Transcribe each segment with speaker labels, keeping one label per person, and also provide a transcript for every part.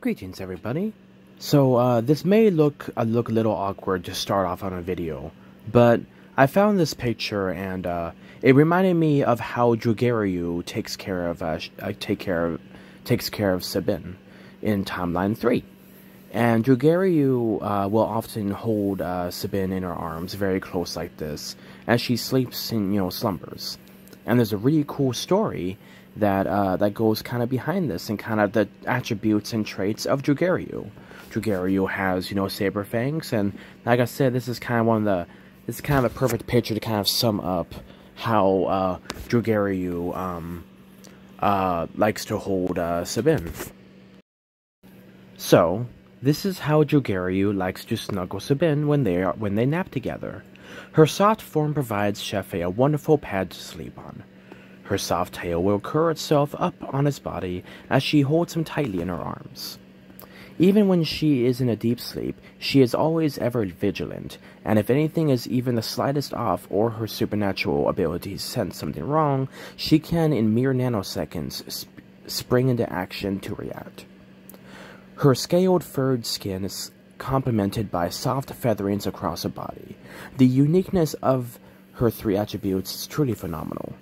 Speaker 1: Greetings, everybody. So, this may look a little awkward to start off on a video, but I found this picture and it reminded me of how Drugaryu takes care of Sabine in Timeline 3. And Drugaryu will often hold Sabine in her arms, very close like this, as she sleeps in slumbers. And there's a really cool story that goes kind of behind this and kind of the attributes and traits of Drugaryu. Drugaryu has, saber fangs, and like I said, this is kind of a perfect picture to kind of sum up how Drugaryu likes to hold Sabine. So, this is how Drugaryu likes to snuggle Sabine when they nap together. Her soft form provides Chefe a wonderful pad to sleep on. Her soft tail will curl itself up on his body as she holds him tightly in her arms. Even when she is in a deep sleep, she is always ever vigilant, and if anything is even the slightest off or her supernatural abilities sense something wrong, she can in mere nanoseconds spring into action to react. Her scaled furred skin is complemented by soft featherings across her body. The uniqueness of her three attributes is truly phenomenal.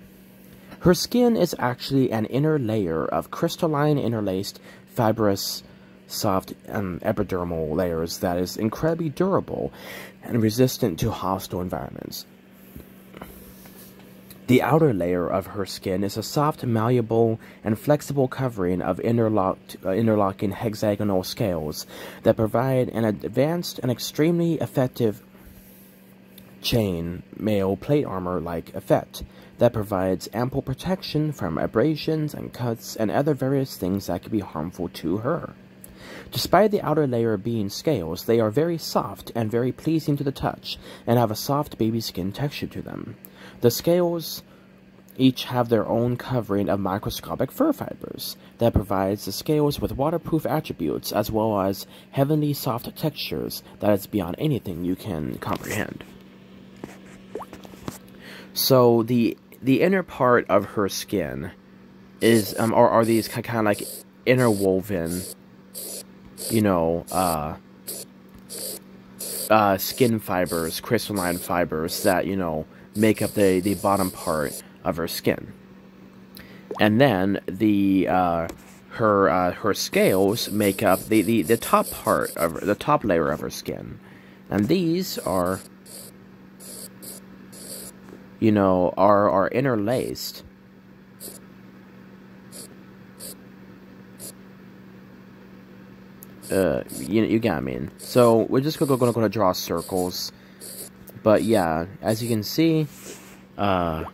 Speaker 1: Her skin is actually an inner layer of crystalline interlaced, fibrous, soft epidermal layers that is incredibly durable and resistant to hostile environments. The outer layer of her skin is a soft, malleable, and flexible covering of interlocking hexagonal scales that provide an advanced and extremely effective chain mail plate armor-like effect that provides ample protection from abrasions and cuts and other various things that could be harmful to her. Despite the outer layer being scales, they are very soft and very pleasing to the touch, and have a soft baby skin texture to them. The scales each have their own covering of microscopic fur fibers that provides the scales with waterproof attributes as well as heavenly soft textures that is beyond anything you can comprehend. So the inner part of her skin is are these kind of like interwoven, skin fibers, crystalline fibers that make up the bottom part of her skin, and then her scales make up the top part of the top layer of her skin, and these are are interlaced. You get what I mean. So we're just gonna draw circles, but yeah, as you can see, the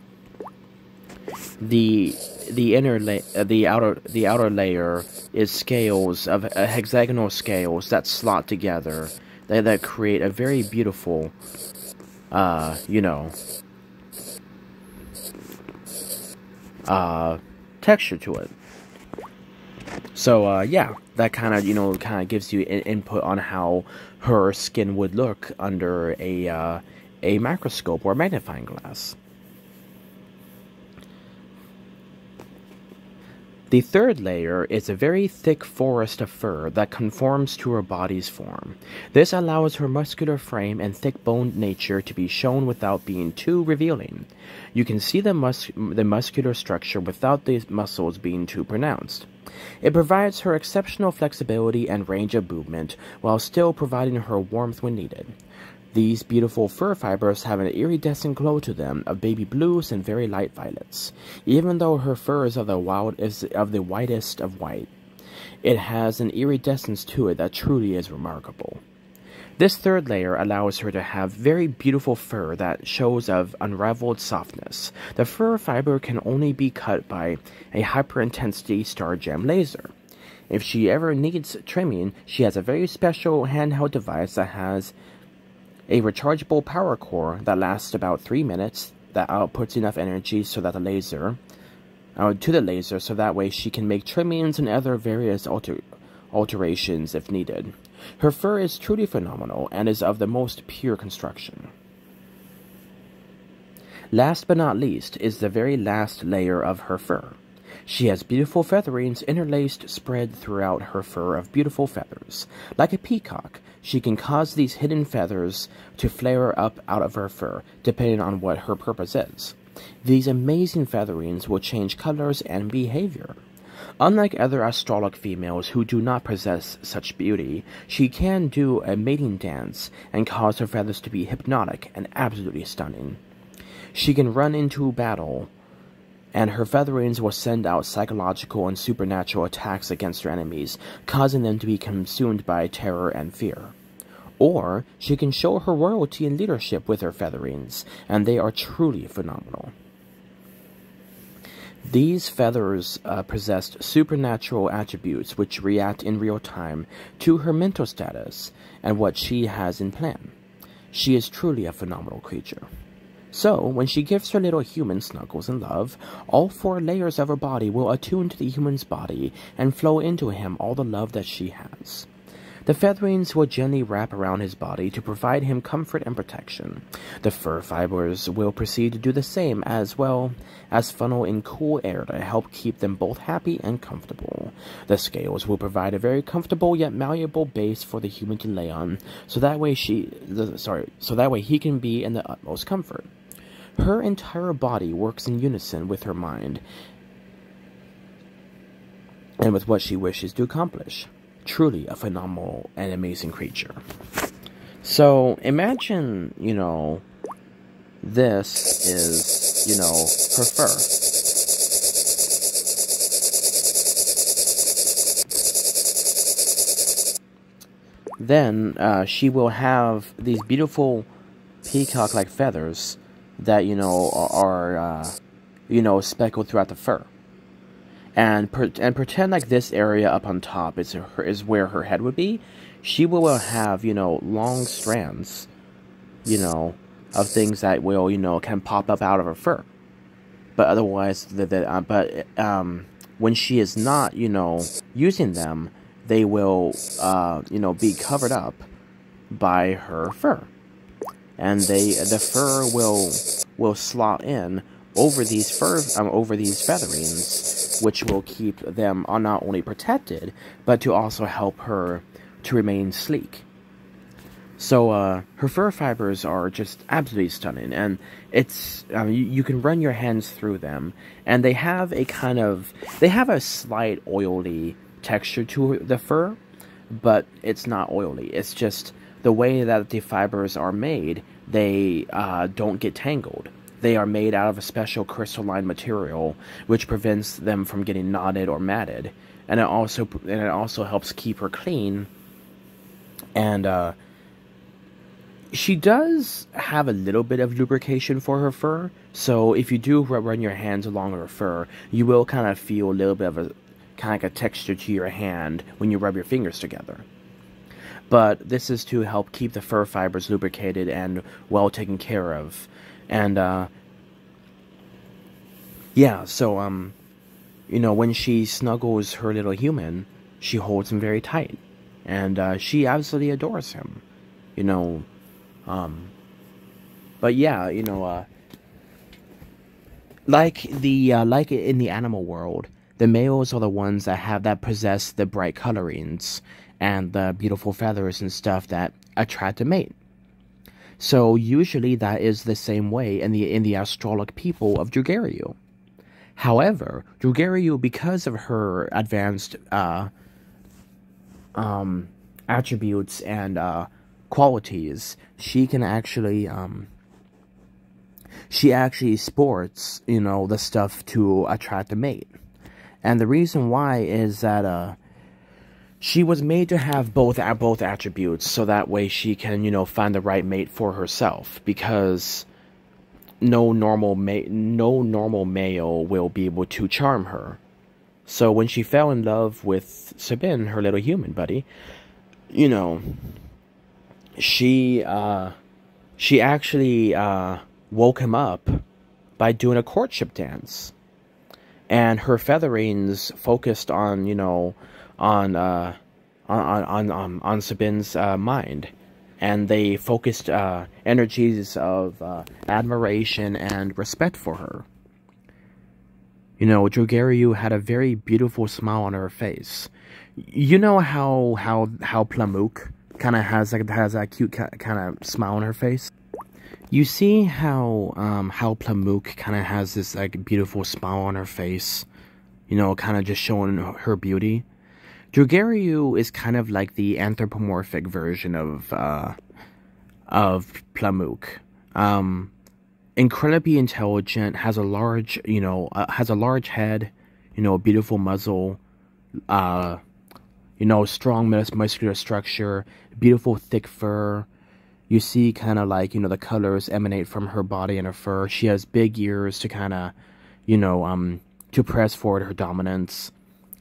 Speaker 1: outer layer is scales of hexagonal scales that slot together that create a very beautiful texture to it. So yeah, that kind of gives you an input on how her skin would look under a microscope or magnifying glass. The third layer is a very thick forest of fur that conforms to her body's form. This allows her muscular frame and thick-boned nature to be shown without being too revealing. You can see the muscular structure without the muscles being too pronounced. It provides her exceptional flexibility and range of movement while still providing her warmth when needed. These beautiful fur fibers have an iridescent glow to them of baby blues and very light violets. Even though her fur is of the whitest of white, it has an iridescence to it that truly is remarkable. This third layer allows her to have very beautiful fur that shows of unraveled softness. The fur fiber can only be cut by a hyper-intensity star gem laser. If she ever needs trimming, she has a very special handheld device that has a rechargeable power core that lasts about 3 minutes that outputs enough energy so that to the laser so that way she can make trimmings and other various alterations if needed. Her fur is truly phenomenal and is of the most pure construction. Last but not least is the very last layer of her fur. She has beautiful featherings interlaced spread throughout her fur of beautiful feathers. Like a peacock, she can cause these hidden feathers to flare up out of her fur, depending on what her purpose is. These amazing featherings will change colors and behavior. Unlike other astrologue females who do not possess such beauty, she can do a mating dance and cause her feathers to be hypnotic and absolutely stunning. She can run into battle, and her featherings will send out psychological and supernatural attacks against her enemies, causing them to be consumed by terror and fear. Or she can show her royalty and leadership with her featherings, and they are truly phenomenal. These feathers possessed supernatural attributes which react in real time to her mental status and what she has in plan. She is truly a phenomenal creature. So, when she gives her little human snuggles and love, all 4 layers of her body will attune to the human's body and flow into him all the love that she has. The featherings will gently wrap around his body to provide him comfort and protection. The fur fibers will proceed to do the same, as well as funnel in cool air to help keep them both happy and comfortable. The scales will provide a very comfortable yet malleable base for the human to lay on, so that way he can be in the utmost comfort. Her entire body works in unison with her mind and with what she wishes to accomplish. Truly a phenomenal and amazing creature. So, imagine, this is, her fur. Then, she will have these beautiful peacock-like feathers that, are speckled throughout the fur. And pretend like this area up on top is where her head would be. She will have, long strands, of things that will, can pop up out of her fur. But otherwise, when she is not, using them, they will, be covered up by her fur. And the fur will slot in over these featherings, which will keep them not only protected, but to also help her to remain sleek. So her fur fibers are just absolutely stunning, and it's you can run your hands through them, and they have a slight oily texture to the fur, but it's not oily. It's just the way that the fibers are made. They don't get tangled. They are made out of a special crystalline material, which prevents them from getting knotted or matted, and it also helps keep her clean. And she does have a little bit of lubrication for her fur, so if you do run your hands along her fur, you will kind of feel a little bit of a texture to your hand when you rub your fingers together. But this is to help keep the fur fibers lubricated and well taken care of. And, when she snuggles her little human, she holds him very tight. And, she absolutely adores him. Like in the animal world, the males are the ones that possess the bright colorings and the beautiful feathers and stuff that attract a mate. So usually that is the same way in the astrologue people of Drugaryu. However, Drugaryu, because of her advanced attributes and qualities, she can actually she actually sports the stuff to attract a mate. And the reason why is that she was made to have both attributes, so that way she can, find the right mate for herself, because no normal male will be able to charm her. So when she fell in love with Sabin, her little human buddy, she actually woke him up by doing a courtship dance. And her featherings focused on Sabin's mind, and they focused energies of admiration and respect for her. You know, Drugaryu had a very beautiful smile on her face. You know how Plamuk kind of has that cute kind of smile on her face. You see how Plamuk kind of has this like beautiful smile on her face. You know, kind of just showing her beauty. Drugaryu is kind of like the anthropomorphic version of Plamuk. Incredibly intelligent, has a large, has a large head, a beautiful muzzle, strong muscular structure, beautiful thick fur. You see kind of like, the colors emanate from her body and her fur. She has big ears to kind of, to press forward her dominance.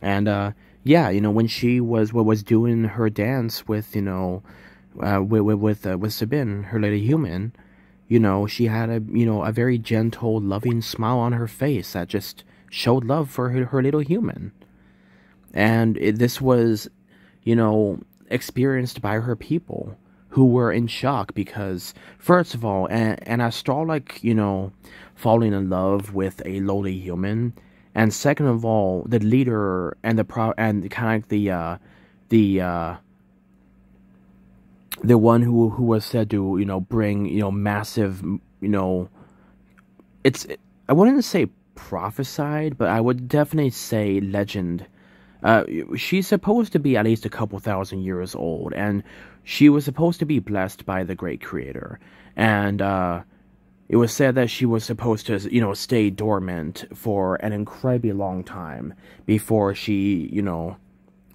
Speaker 1: And, yeah, when she was doing her dance with, with Sabine, her lady human, she had a very gentle, loving smile on her face that just showed love for her little human. And this was, experienced by her people, who were in shock because, first of all, an astrologic, falling in love with a lowly human, and second of all, the leader and the kind of like the one who was said to bring massive I wouldn't say prophesied, but I would definitely say legend. She's supposed to be at least a couple thousand years old, and she was supposed to be blessed by the great creator, and it was said that she was supposed to stay dormant for an incredibly long time before she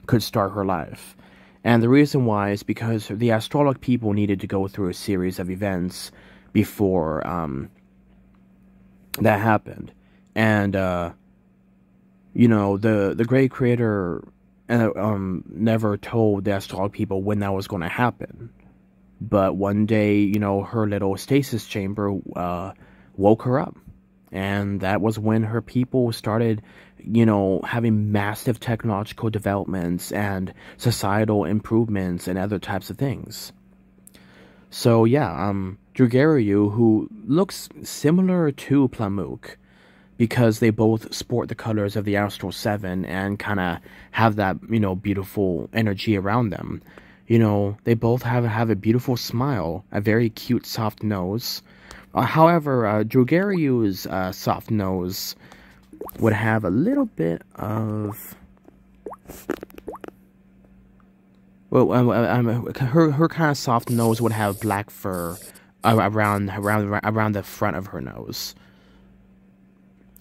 Speaker 1: could start her life. And the reason why is because the astrologic people needed to go through a series of events before that happened. And, the great creator never told the astrologic people when that was going to happen. But one day, her little stasis chamber woke her up. And that was when her people started, having massive technological developments and societal improvements and other types of things. So, yeah, Drugaryu, who looks similar to Plamuk, because they both sport the colors of the Astral Seven and kind of have that, beautiful energy around them. They both have a beautiful smile, a very cute, soft nose. However, Drugaryu's soft nose would have a little bit of... Well, her kind of soft nose would have black fur around the front of her nose.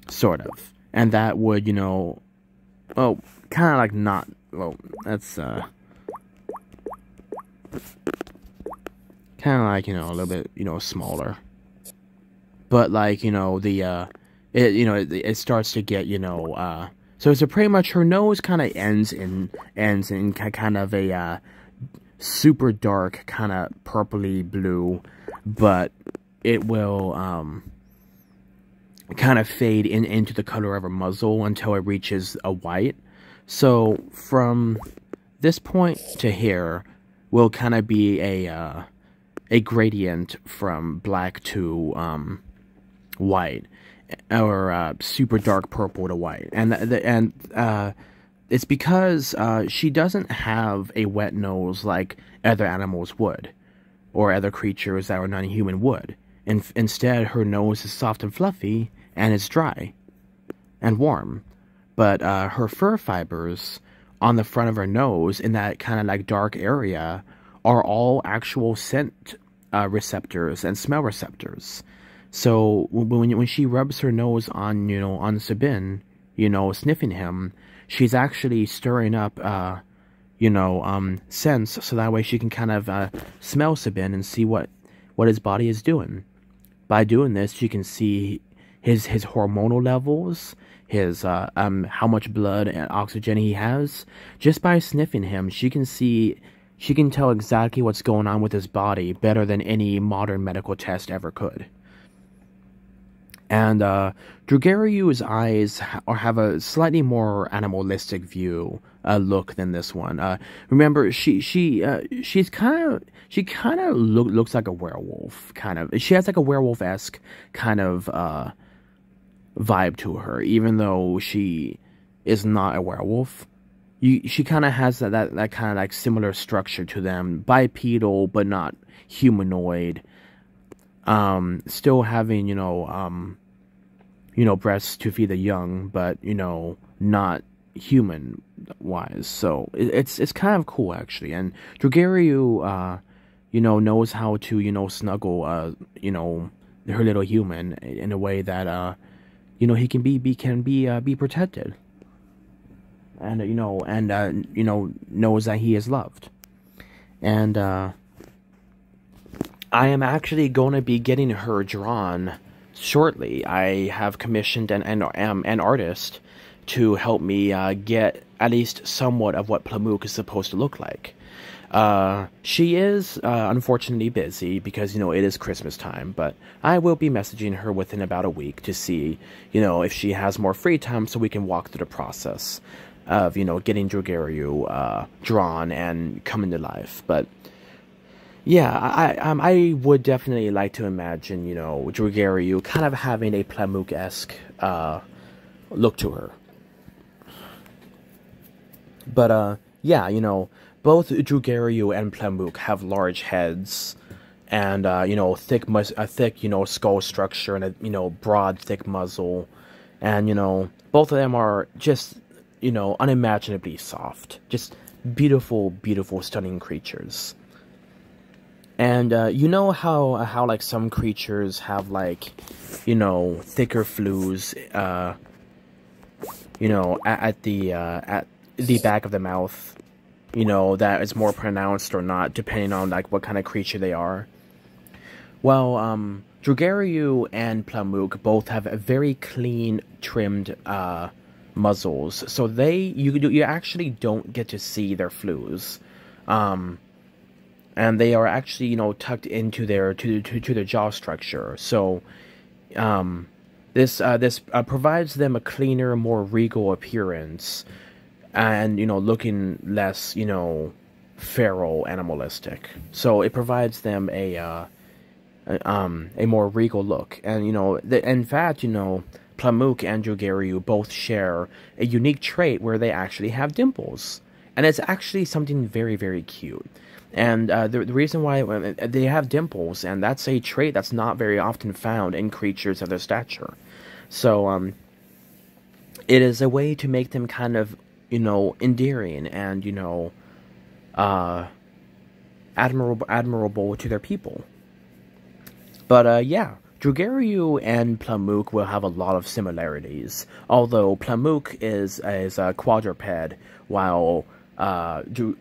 Speaker 1: Sort of. And that would, kind of like not... Well, that's, kind of like, a little bit, smaller. But, like, it starts to get, so pretty much her nose kind of ends in kind of a, super dark, kind of purpley blue, but it will, kind of fade into the color of her muzzle until it reaches a white. So, from this point to here will kind of be a gradient from black to, white, or super dark purple to white, and it's because she doesn't have a wet nose like other animals would, or other creatures that are non-human would. Instead, her nose is soft and fluffy, and it's dry and warm. But her fur fibers on the front of her nose, in that kind of like dark area, are all actual scent receptors and smell receptors. So when she rubs her nose on, on Sabine, sniffing him, she's actually stirring up, scents, so that way she can kind of smell Sabine and see what his body is doing. By doing this, she can see his hormonal levels, his how much blood and oxygen he has. Just by sniffing him, she can tell exactly what's going on with his body better than any modern medical test ever could. And Drugaryu's eyes have a slightly more animalistic look than this one. Remember, she kind of looks like a werewolf, kind of. She has like a werewolf-esque kind of vibe to her, even though she is not a werewolf. She kind of has that kind of like similar structure to them, bipedal but not humanoid. Still having breasts to feed the young, but not human wise. So it's kind of cool actually. And Drugaryu, knows how to snuggle her little human in a way that he can be protected, and knows that he is loved. And I am actually going to be getting her drawn shortly. I have commissioned an artist to help me get at least somewhat of what Plamuk is supposed to look like. She is unfortunately busy because it is Christmas time, but I will be messaging her within about a week to see if she has more free time, so we can walk through the process of getting Drugaryu drawn and coming to life. But yeah, I would definitely like to imagine Drugaryu kind of having a Plamuk-esque look to her. But yeah, both Drugaryu and Plamuk have large heads, and thick skull structure, and a broad, thick muzzle, and both of them are just unimaginably soft, just beautiful, beautiful, stunning creatures. And how like some creatures have like thicker flews at the back of the mouth, that is more pronounced or not, depending on like what kind of creature they are. Well, Drugaryu and Plamuk both have a very clean, trimmed muzzles, so you actually don't get to see their flews, and they are actually tucked into their jaw structure. So this provides them a cleaner, more regal appearance, and looking less feral, animalistic. So it provides them a more regal look. And in fact Plamuk and Drugaryu both share a unique trait where they actually have dimples, and it's actually something very, very cute. And the reason why they have dimples, and that's a trait that's not very often found in creatures of their stature. So it is a way to make them kind of endearing and admirable to their people. But yeah, Drugaryu and Plamuk will have a lot of similarities, although Plamuk is a quadruped, while Drugaryu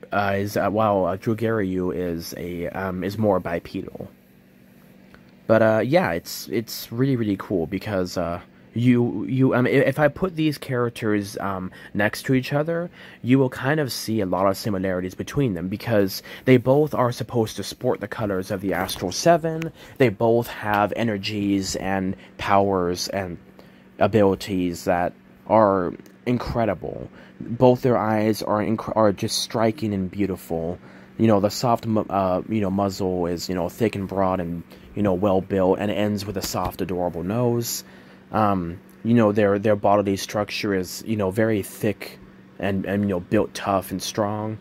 Speaker 1: is more bipedal. But yeah, it's really, really cool because if I put these characters next to each other, you will kind of see a lot of similarities between them, because they both are supposed to sport the colors of the Astral Seven. They both have energies and powers and abilities that are incredible. Both their eyes are just striking and beautiful. The soft muzzle is thick and broad and well built, and it ends with a soft, adorable nose. Their bodily structure is very thick and built tough and strong.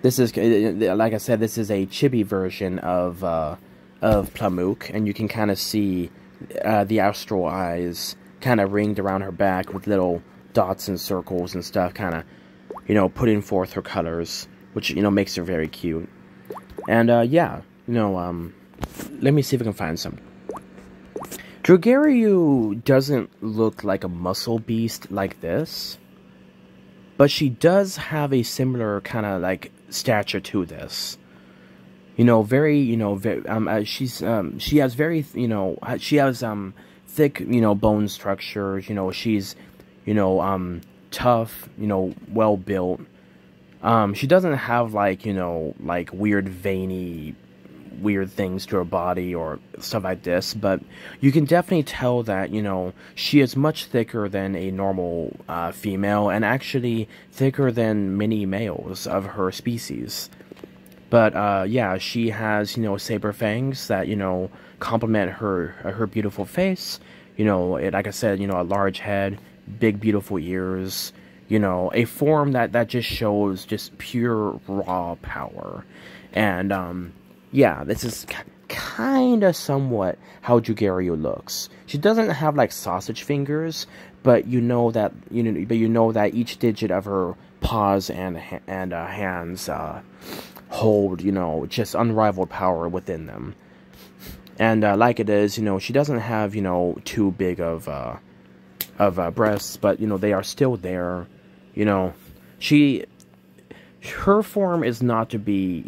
Speaker 1: This is, like I said, this is a chibi version of Plamuk, and you can kind of see the astral eyes kind of ringed around her back with little dots and circles and stuff, kind of putting forth her colors, which makes her very cute. And yeah, let me see if I can find some. Drugaryu doesn't look like a muscle beast like this, but she does have a similar kind of like stature to this. She has very, she has thick, bone structure. She's, tough, well built. She doesn't have like weird veiny weird things to her body or stuff like this, but you can definitely tell that she is much thicker than a normal female, and actually thicker than many males of her species. But yeah, she has, saber fangs that, complement her beautiful face. Like I said, a large head, big beautiful ears. A form that just shows just pure raw power. And yeah, this is kind of somewhat how Drugaryu looks. She doesn't have like sausage fingers, but you know that each digit of her paws and hands hold, just unrivaled power within them. And like it is, she doesn't have, too big of breasts, but they are still there. She her form is not to be,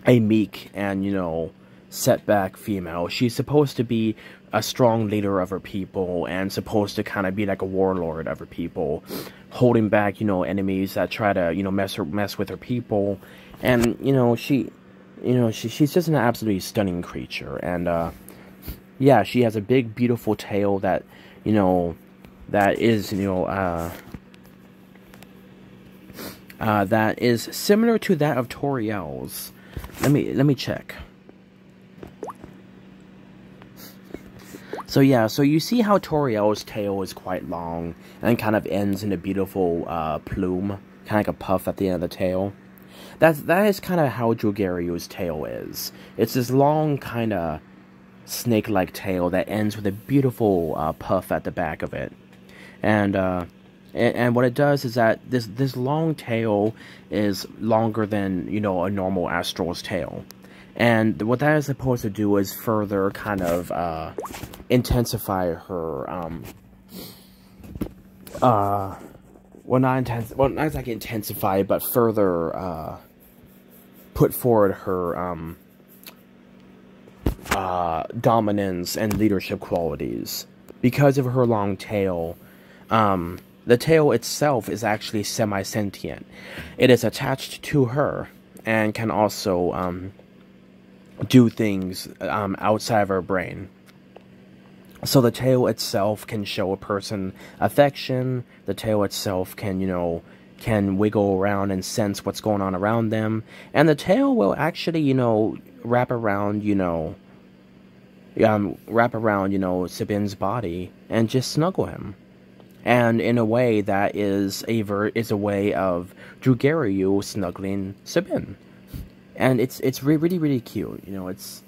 Speaker 1: a meek and, setback female. She's supposed to be a strong leader of her people and supposed to kind of be like a warlord of her people, holding back, enemies that try to, mess with her people. And, she's just an absolutely stunning creature. And, yeah, she has a big, beautiful tail that, that is, that is similar to that of Toriel's. Let me check. So yeah, so you see how Toriel's tail is quite long and kind of ends in a beautiful plume, kind of like a puff at the end of the tail. That is kind of how Drugaryu's tail is. It's this long kind of snake-like tail that ends with a beautiful puff at the back of it. And what it does is that this long tail is longer than, a normal astral's tail. And what that is supposed to do is further kind of intensify her, not exactly intensify, but further put forward her dominance and leadership qualities. Because of her long tail, the tail itself is actually semi-sentient. It is attached to her and can also do things outside of her brain. So the tail itself can show a person affection. The tail itself can, can wiggle around and sense what's going on around them. And the tail will actually, wrap around, Sabin's body and just snuggle him. And in a way that is a way of Drugaryu snuggling Sabin. And it's really, really cute. It's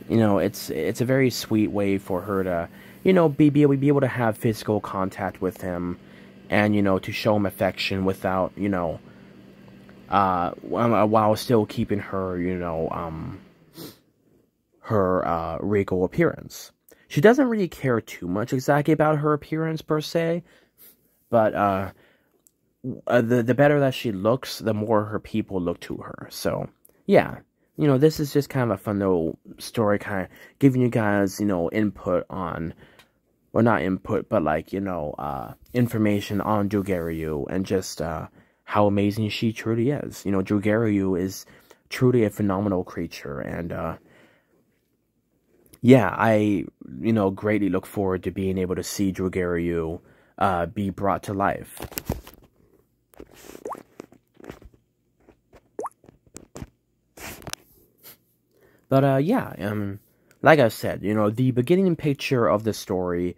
Speaker 1: a very sweet way for her to, be able to have physical contact with him, and to show him affection without, while still keeping her, her regal appearance. She doesn't really care too much exactly about her appearance per se, but the better that she looks, the more her people look to her. So yeah, this is just kind of a fun little story, kind of giving you guys, input on, or not input, but like, information on Drugaryu and just how amazing she truly is. Drugaryu is truly a phenomenal creature, and yeah, I, greatly look forward to being able to see Drugaryu be brought to life. But, yeah, like I said, the beginning picture of the story,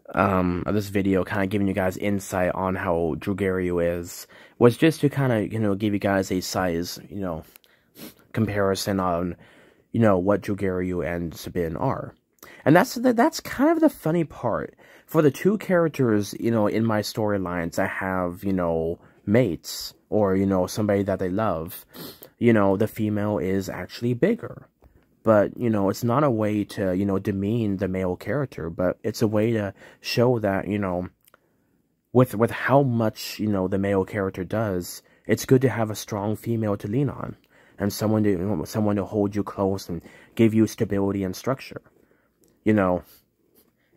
Speaker 1: of this video, kind of giving you guys insight on how Drugaryu is, was just to kind of, give you guys a size, comparison on, what Drugaryu and Sabin are. And that's kind of the funny part. For the two characters, in my storylines that have, mates, or, somebody that they love, the female is actually bigger. But, it's not a way to, demean the male character, but it's a way to show that, with how much, the male character does, it's good to have a strong female to lean on, and someone to hold you close and give you stability and structure.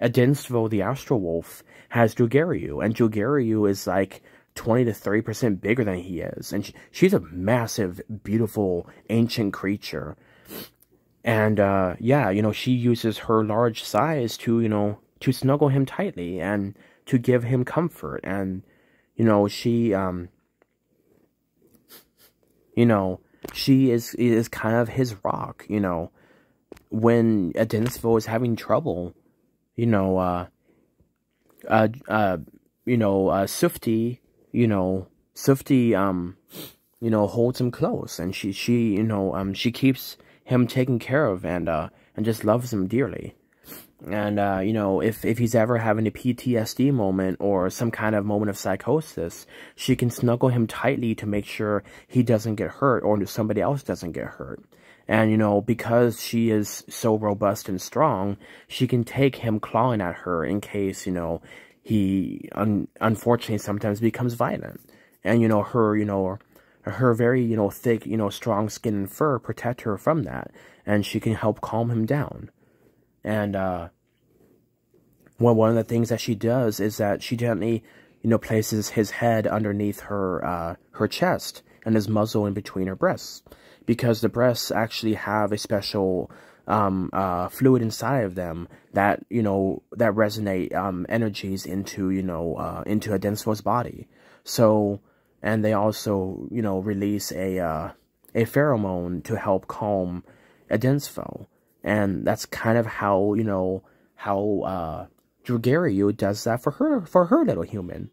Speaker 1: Adinstvo, the Astral Wolf, has Drugaryu, and Drugaryu is like 20 to 30% bigger than he is, and she's a massive, beautiful, ancient creature. And, yeah, she uses her large size to, to snuggle him tightly and to give him comfort. And, she You know, she is kind of his rock, you know. When Adenisvo is having trouble, you know, Sufti, holds him close, and she keeps him taken care of, and just loves him dearly. And, if he's ever having a PTSD moment or some kind of moment of psychosis, she can snuggle him tightly to make sure he doesn't get hurt or somebody else doesn't get hurt. And, because she is so robust and strong, she can take him clawing at her in case, he unfortunately sometimes becomes violent. And, her very, thick, strong skin and fur protect her from that. And she can help calm him down. And, one of the things that she does is that she gently, places his head underneath her chest and his muzzle in between her breasts. Because the breasts actually have a special, fluid inside of them that, that resonate, energies into, into Adenisvo's body. So, and they also, release a pheromone to help calm Adenisvo. And that's kind of how, Drugaryu does that for her little human.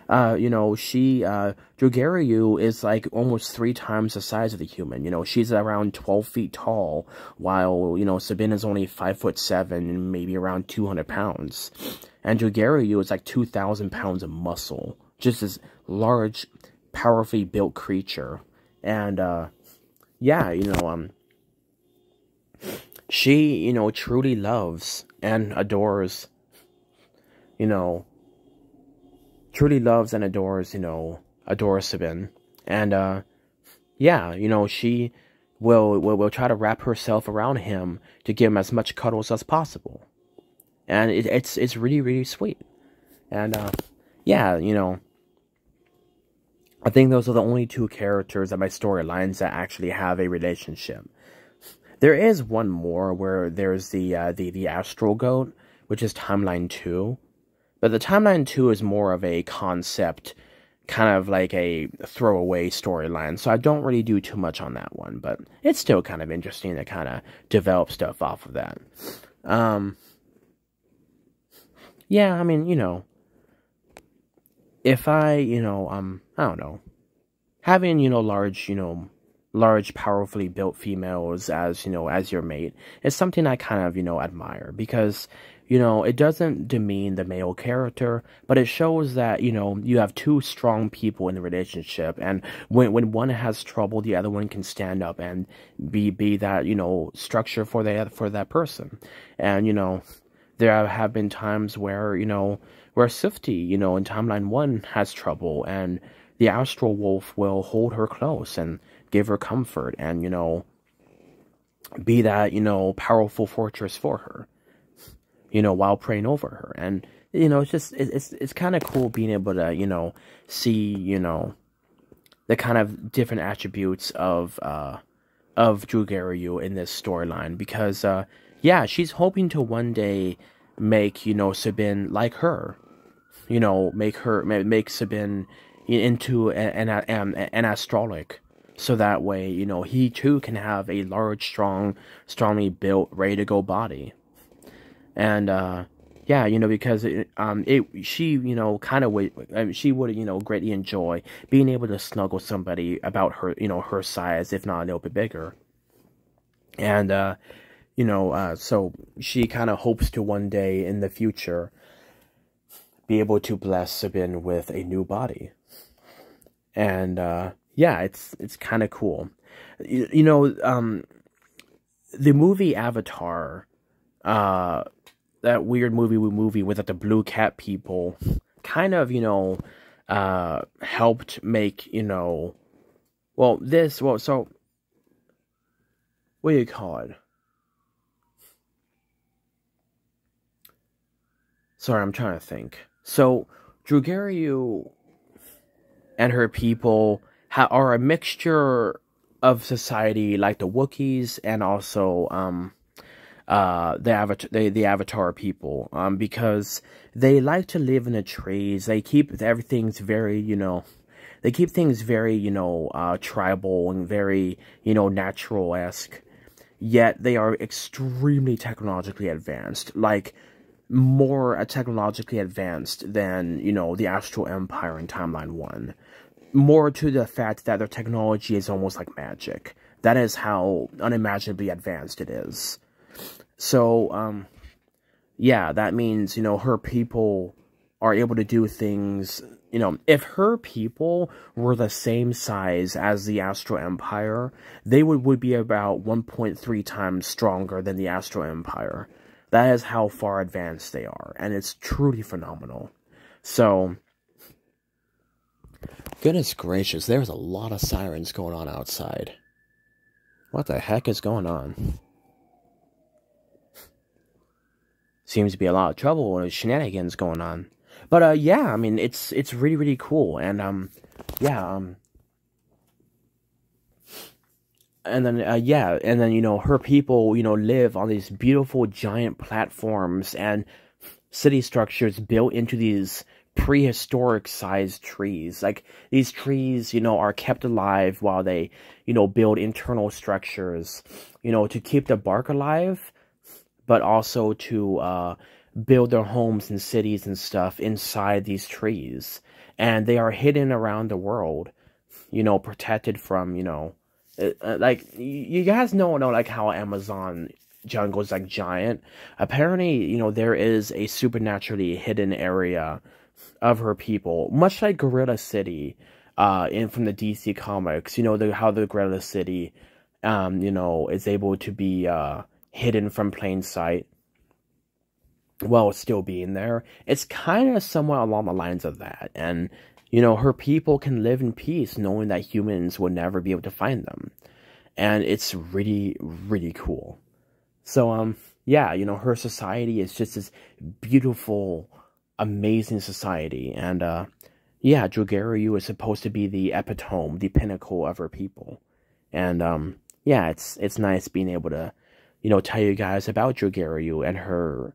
Speaker 1: Drugaryu is like almost 3 times the size of the human. She's around 12 feet tall, while, Sabine is only 5'7" and maybe around 200 pounds. And Drugaryu is like 2,000 pounds of muscle. Just this large, powerfully built creature. And, she, truly loves and adores, adores Sabine. And, she will try to wrap herself around him to give him as much cuddles as possible. And it's really, really sweet. And, I think those are the only 2 characters in my storylines that actually have a relationship. There is one more where there's the Astral Goat, which is Timeline 2. But the Timeline 2 is more of a concept, kind of like a throwaway storyline. So I don't really do too much on that one. But it's still kind of interesting to kind of develop stuff off of that. Yeah, I mean, if I don't know, having, large, powerfully built females as your mate is something I kind of, admire, because, it doesn't demean the male character, but it shows that, you have 2 strong people in the relationship, and when one has trouble, the other one can stand up and be that, structure for that person. And, there have been times where, where Sifty, in Timeline 1 has trouble, and the Astral Wolf will hold her close and give her comfort and, be that, powerful fortress for her, while praying over her. And, it's just, it's kind of cool being able to, see, the kind of different attributes of Drugaryu in this storyline. Because, yeah, she's hoping to one day make, Sabine like her. Make Sabine into an astrolic. So that way, he too can have a large, strongly built, ready-to-go body. And, yeah, because she, kind of would, she would, greatly enjoy being able to snuggle somebody about her, her size, if not a little bit bigger. And, so she kind of hopes to one day in the future be able to bless Sabine with a new body. And, yeah, it's kind of cool. The movie Avatar, that weird movie with the blue cat people, kind of, helped make, so, what do you call it? Sorry, I'm trying to think. So, Drugaryu and her people are a mixture of society, like the Wookiees and also the Avatar people, because they like to live in the trees. They keep everything's very, They keep things very, tribal and very, natural-esque. Yet they are extremely technologically advanced, like more technologically advanced than, the Astral Empire in Timeline 1. More to the fact that their technology is almost like magic. That is how unimaginably advanced it is. So, yeah, that means, her people are able to do things, if her people were the same size as the Astral Empire, they would be about 1.3 times stronger than the Astral Empire. That is how far advanced they are, and it's truly phenomenal. So, goodness gracious, there's a lot of sirens going on outside. What the heck is going on? Seems to be a lot of trouble and shenanigans going on. But, yeah, I mean, it's really, really cool. And, yeah, and then, her people, live on these beautiful giant platforms and city structures built into these prehistoric-sized trees. Like, these trees, are kept alive while they, build internal structures, to keep the bark alive, but also to, build their homes and cities and stuff inside these trees. And they are hidden around the world, protected from, like, you guys know, like, how Amazon jungle is, like, giant. Apparently, there is a supernaturally hidden area of her people, much like Gorilla City, from the DC Comics. How the Gorilla City, is able to be, hidden from plain sight while still being there. It's kind of somewhat along the lines of that. And, her people can live in peace knowing that humans will never be able to find them. And it's really, really cool. So, yeah, her society is just this beautiful, amazing society. And, yeah, Drugaryu is supposed to be the epitome, the pinnacle of her people. And, yeah, it's nice being able to, tell you guys about Drugaryu and her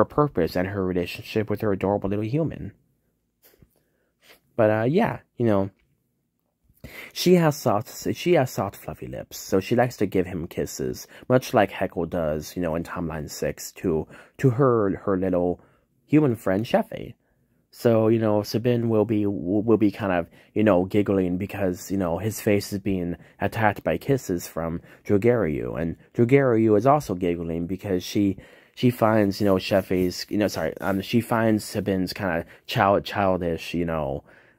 Speaker 1: purpose and her relationship with her adorable little human. But, yeah, she has soft, fluffy lips, so she likes to give him kisses, much like Heckle does, in Timeline 6 to her little human friend, Sheffy. So, Sabine will be kind of, giggling because, his face is being attacked by kisses from Drugaryu, and Drugaryu is also giggling because she finds, Sheffy's, she finds Sabine's kind of childish,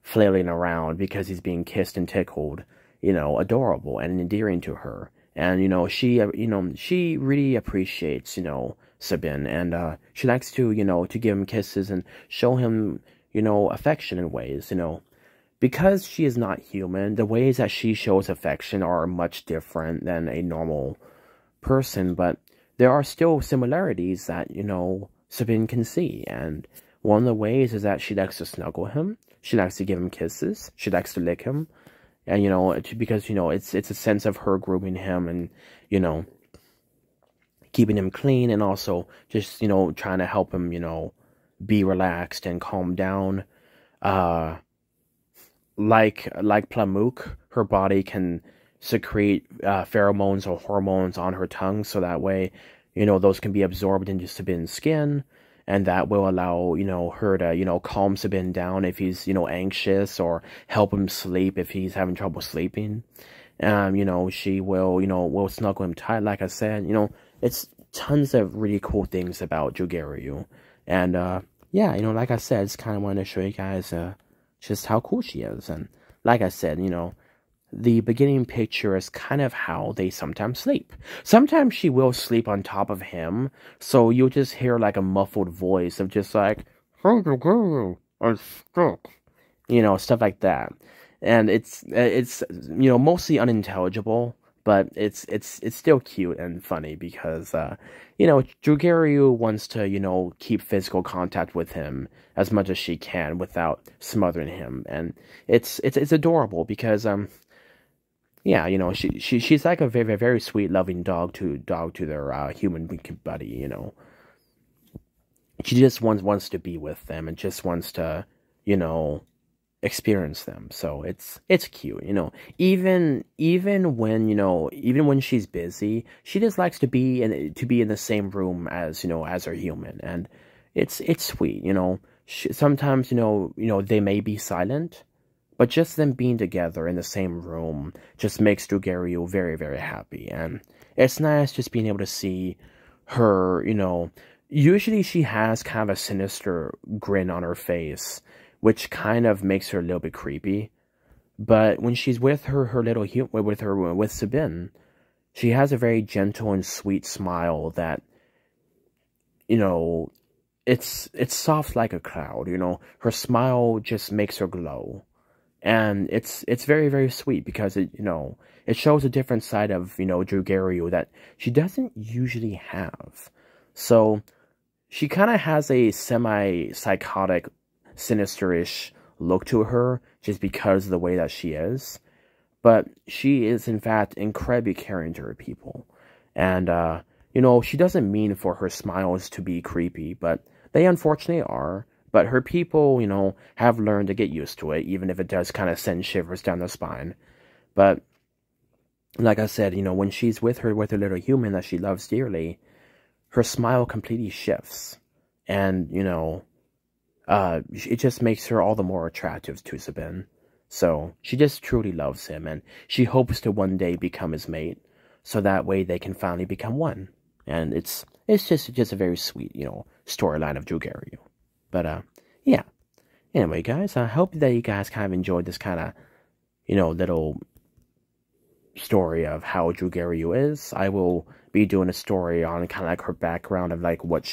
Speaker 1: flailing around because he's being kissed and tickled, adorable and endearing to her. And, she really appreciates, Sabine, and, she likes to, to give him kisses and show him, affection in ways, because she is not human, the ways that she shows affection are much different than a normal person, but there are still similarities that, Sabine can see, and one of the ways is that she likes to snuggle him, she likes to give him kisses, she likes to lick him, and, because, it's a sense of her grooming him and, keeping him clean, and also just, trying to help him, be relaxed and calm down. Like Plamuk, her body can secrete pheromones or hormones on her tongue, so that way, those can be absorbed into Sabine's skin, and that will allow, her to, calm Sabine down if he's, anxious, or help him sleep if he's having trouble sleeping. She will snuggle him tight, like I said. It's tons of really cool things about Drugaryu. And, yeah, like I said, it's kind of wanted to show you guys, just how cool she is. And, like I said, the beginning picture is kind of how they sometimes sleep. Sometimes she will sleep on top of him, so you'll just hear like a muffled voice of just like, I'm stuck. Stuff like that. And it's mostly unintelligible, but it's still cute and funny because, Drugaryu wants to, keep physical contact with him as much as she can without smothering him. And it's adorable because, yeah, she's like a very, very sweet, loving dog to their human buddy. She just wants to be with them and just wants to, experience them. So it's cute, you know. Even when, you know, even when she's busy, she just likes to be in the same room as, you know, as her human, and it's sweet, you know. Sometimes, you know, they may be silent, but just them being together in the same room just makes Drugaryu very, very happy. And it's nice just being able to see her, you know. Usually she has kind of a sinister grin on her face, which kind of makes her a little bit creepy. But when she's with her little with Sabine, she has a very gentle and sweet smile that, you know, it's soft like a cloud, you know. Her smile just makes her glow. And it's very, very sweet because it, you know, it shows a different side of, you know, Drugaryu that she doesn't usually have. So she kind of has a semi-psychotic, sinisterish look to her just because of the way that she is. But she is, in fact, incredibly caring to her people. And, you know, she doesn't mean for her smiles to be creepy, but they unfortunately are. But her people, you know, have learned to get used to it, even if it does kind of send shivers down their spine. But, like I said, you know, when she's with her little human that she loves dearly, her smile completely shifts. And, you know, it just makes her all the more attractive to Sabine. So, she just truly loves him, and she hopes to one day become his mate, so that way they can finally become one. And it's just a very sweet, you know, storyline of Drugaryu. But, yeah. Anyway, guys, I hope that you guys kind of enjoyed this kind of, you know, little story of how Drugaryu is. I will be doing a story on kind of like her background of like what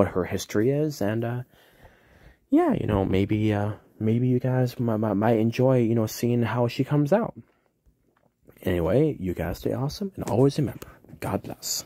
Speaker 1: her history is, and yeah, you know, maybe you guys might enjoy, you know, seeing how she comes out. Anyway, you guys stay awesome, and always remember, God bless.